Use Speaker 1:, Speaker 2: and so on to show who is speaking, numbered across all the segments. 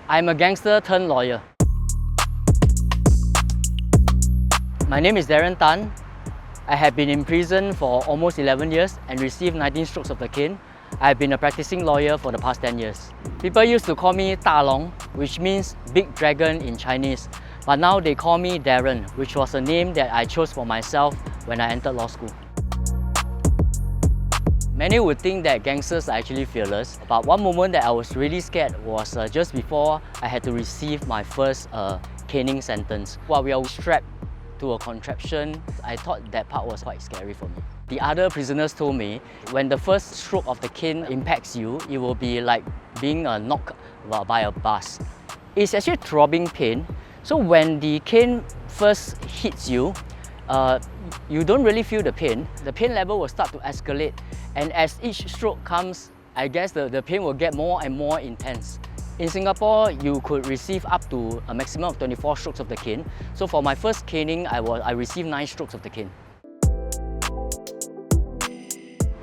Speaker 1: I'm a gangster turned lawyer. My name is Darren Tan. I have been in prison for almost 11 years and received 19 strokes of the cane. I have been a practicing lawyer for the past 10 years. People used to call me Da Long, which means big dragon in Chinese. But now they call me Darren, which was a name that I chose for myself when I entered law school. Many would think that gangsters are actually fearless, but one moment that I was really scared was just before I had to receive my first caning sentence. While we are strapped to a contraption, I thought that part was quite scary for me. The other prisoners told me, when the first stroke of the cane impacts you, it will be like being knocked by a bus. It's actually throbbing pain. So when the cane first hits you, you don't really feel the pain. The pain level will start to escalate, and as each stroke comes, I guess the pain will get more and more intense. In Singapore, you could receive up to a maximum of 24 strokes of the cane. So for my first caning, I received 9 strokes of the cane.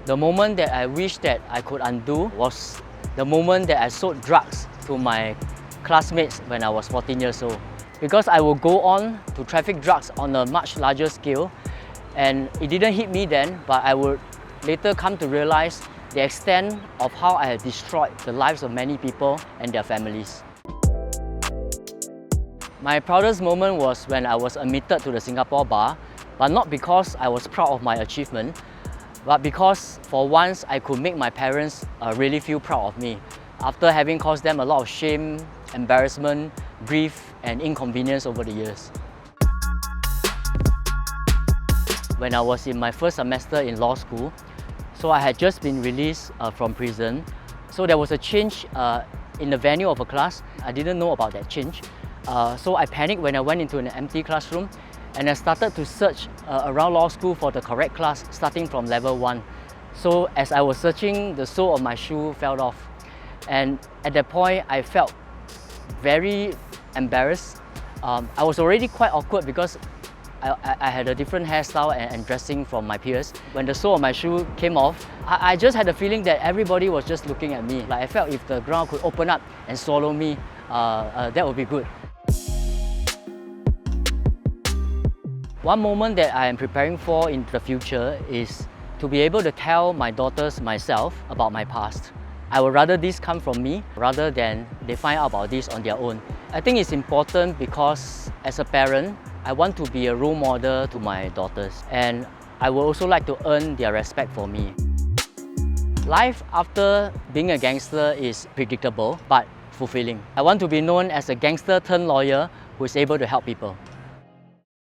Speaker 1: The moment that I wished that I could undo was the moment that I sold drugs to my classmates when I was 14 years old. Because I will go on to traffic drugs on a much larger scale, and it didn't hit me then, but I would later come to realize the extent of how I had destroyed the lives of many people and their families. My proudest moment was when I was admitted to the Singapore bar, but not because I was proud of my achievement, but because for once I could make my parents really feel proud of me after having caused them a lot of shame, embarrassment, grief and inconvenience over the years. When I was in my first semester in law school, so I had just been released from prison. So there was a change in the venue of a class. I didn't know about that change. So I panicked when I went into an empty classroom, and I started to search around law school for the correct class, starting from level 1. So as I was searching, the sole of my shoe fell off. And at that point, I felt very embarrassed. I was already quite awkward because I had a different hairstyle and dressing from my peers. When the sole of my shoe came off, I just had a feeling that everybody was just looking at me. Like I felt if the ground could open up and swallow me, that would be good. One moment that I am preparing for in the future is to be able to tell my daughters myself about my past. I would rather this come from me rather than they find out about this on their own. I think it's important because as a parent, I want to be a role model to my daughters, and I would also like to earn their respect for me. Life after being a gangster is predictable but fulfilling. I want to be known as a gangster turned lawyer who is able to help people.